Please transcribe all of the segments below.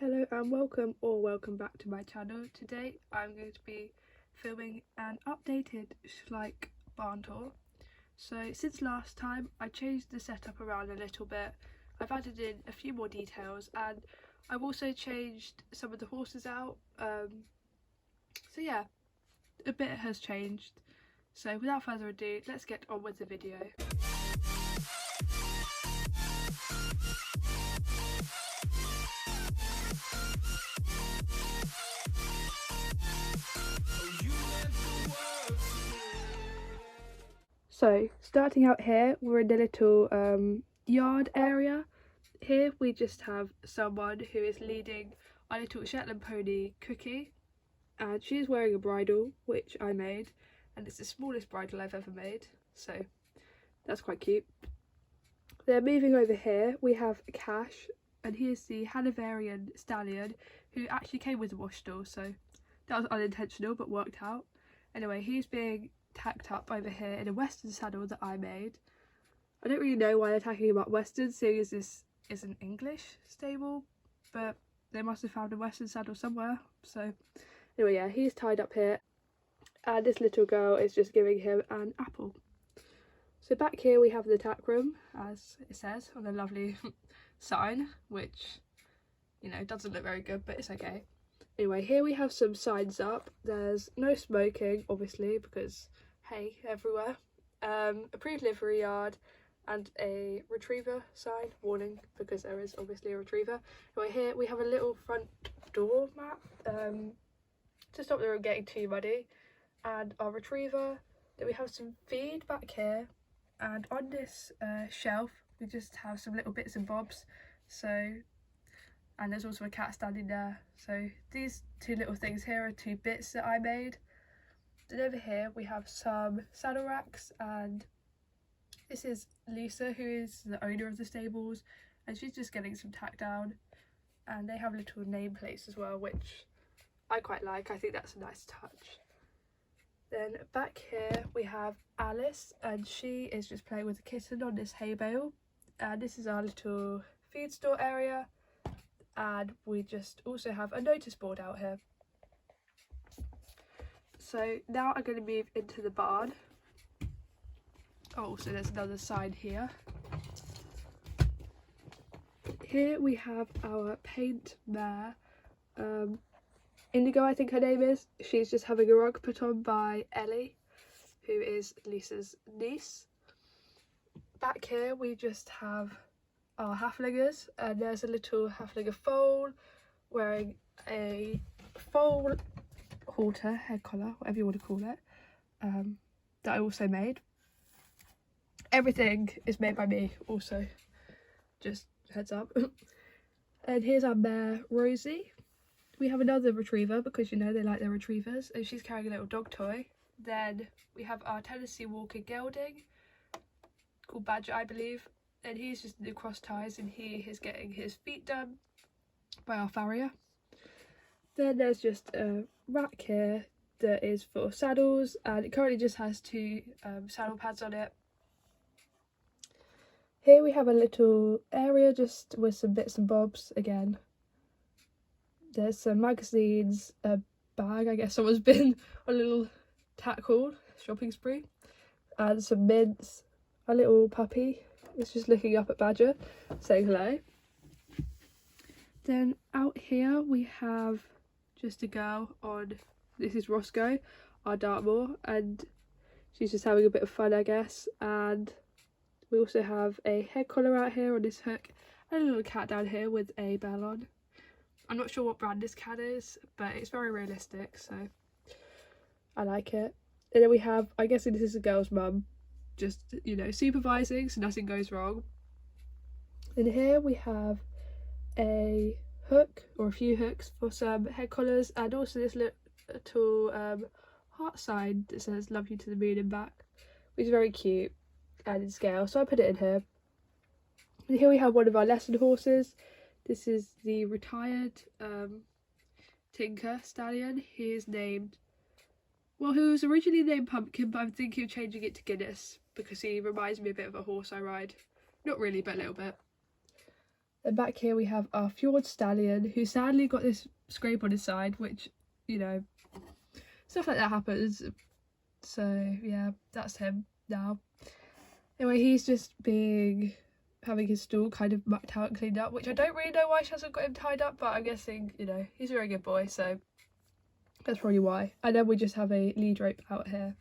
Hello and welcome back to my channel. Today I'm going to be filming an updated Schleich barn tour. So since last time I changed the setup around a little bit. I've added in a few more details and I've also changed some of the horses out. So yeah, a bit has changed. So without further ado, let's get on with the video. So starting out here, we're in the little yard area. Here we just have someone who is leading our little Shetland pony Cookie, and she's wearing a bridle which I made, and it's the smallest bridle I've ever made, so that's quite cute. Then moving over here we have Cash, and he is the Hanoverian stallion who actually came with the wash stall, so that was unintentional but worked out. Anyway, he's being tacked up over here in a western saddle that I made. I don't really know why they're tacking him up western, seeing as this is an English stable, but they must have found a western saddle somewhere. So anyway, yeah, he's tied up here and this little girl is just giving him an apple. So back here we have the tack room, as it says on the lovely sign, which, you know, doesn't look very good, but it's okay. Anyway, here we have some signs up. There's no smoking, obviously, because hay everywhere. Approved livery yard, and a retriever sign, warning, because there is obviously a retriever. Anyway, here we have a little front door map to stop the room getting too muddy, and our retriever. Then we have some feed back here, and on this shelf we just have some little bits and bobs. So, and there's also a cat standing there. So these two little things here are two bits that I made. Then over here we have some saddle racks, and this is Lisa, who is the owner of the stables, and she's just getting some tack down. And they have little nameplates as well, which I quite like. I think that's a nice touch. Then back here we have Alice, and she is just playing with a kitten on this hay bale. And this is our little feed store area. And we just also have a notice board out here. So now I'm going to move into the barn. Oh, so there's another sign here. Here we have our paint mare, Indigo, I think her name is. She's just having a rug put on by Ellie, who is Lisa's niece. Back here we just have our halflingers, and there's a little halflinger foal wearing a foal halter, head collar, whatever you want to call it, that I also made. Everything is made by me also, just heads up. And here's our mare Rosie. We have another retriever, because you know they like their retrievers, and she's carrying a little dog toy. Then we have our Tennessee Walker gelding called Badger, I believe, and he's just in the cross ties, and he is getting his feet done by our farrier. Then there's just a rack here that is for saddles, and it currently just has two saddle pads on it. Here we have a little area just with some bits and bobs again. There's some magazines, a bag, I guess someone's been on a little tack haul, shopping spree, and some mints. A little puppy is just looking up at Badger, saying hello. Then out here we have just a girl on, this is Roscoe, our Dartmoor, and she's just having a bit of fun, I guess. And we also have a head collar out here on this hook, and a little cat down here with a bell on. I'm not sure what brand this cat is, but it's very realistic, so I like it. And then we have, I'm guessing this is a girl's mum, just, you know, supervising so nothing goes wrong. And here we have a hook, or a few hooks, for some head collars, and also this little heart sign that says "Love you to the moon and back," which is very cute and in scale, so I put it in here. And here we have one of our lesson horses. This is the retired Tinker stallion. He is named, well, he was originally named Pumpkin, but I'm thinking of changing it to Guinness because he reminds me a bit of a horse I ride. Not really, but a little bit. And back here we have our fjord stallion, who sadly got this scrape on his side, which, you know, stuff like that happens. So yeah, that's him now. Anyway, he's just having his stool kind of mucked out and cleaned up, which I don't really know why she hasn't got him tied up, but I'm guessing, you know, he's a very good boy, so that's probably why. And then we just have a lead rope out here.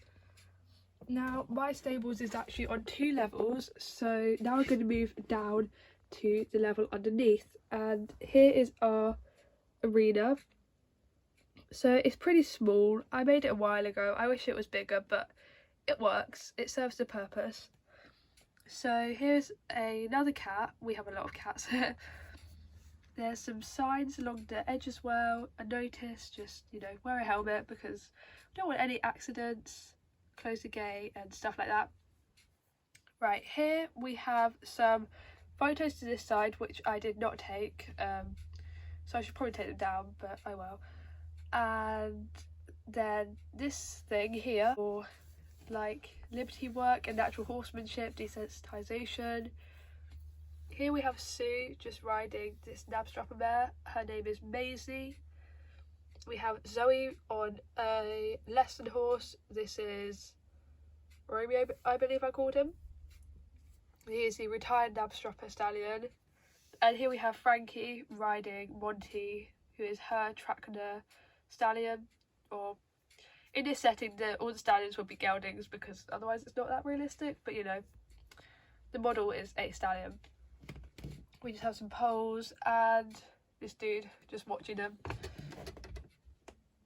Now, my stables is actually on 2 levels, so now we're going to move down to the level underneath, and here is our arena. So it's pretty small. I made it a while ago. I wish it was bigger, but it works. It serves the purpose. So here's another cat. We have a lot of cats here. There's some signs along the edge as well. A notice, just, you know, wear a helmet because we don't want any accidents, close the gate and stuff like that. Right, here we have some photos to this side, which I did not take. So I should probably take them down, but I will. And then this thing here for like liberty work and natural horsemanship, desensitization. Here we have Sue just riding this Knabstrapper mare. Her name is Maisie. We have Zoe on a lesson horse. This is Romeo, I believe I called him. He is the retired Knabstrapper stallion. And here we have Frankie riding Monty, who is her Trackner stallion. Or in this setting, all the stallions would be geldings because otherwise it's not that realistic. But you know, the model is a stallion. We just have some poles and this dude just watching them.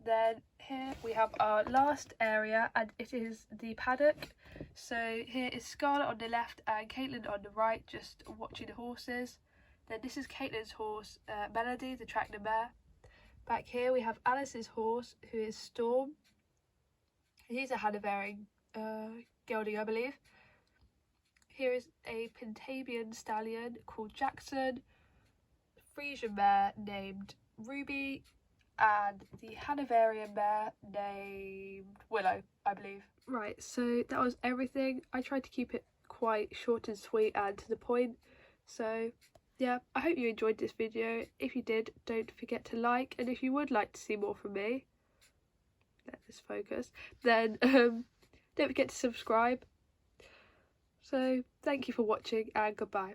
Then here we have our last area, and it is the paddock. So here is Scarlett on the left and Caitlin on the right, just watching the horses. Then this is Caitlin's horse, Melody, the Trackner mare. Back here we have Alice's horse, who is Storm. He's a Hanoverian gelding, I believe. Here is a Pentavian stallion called Jackson, Frisian mare named Ruby, and the Hanoverian mare named Willow, I believe. Right, so that was everything. I tried to keep it quite short and sweet and to the point. So yeah, I hope you enjoyed this video. If you did, don't forget to like, and if you would like to see more from me, let this focus, then don't forget to subscribe. So thank you for watching and goodbye.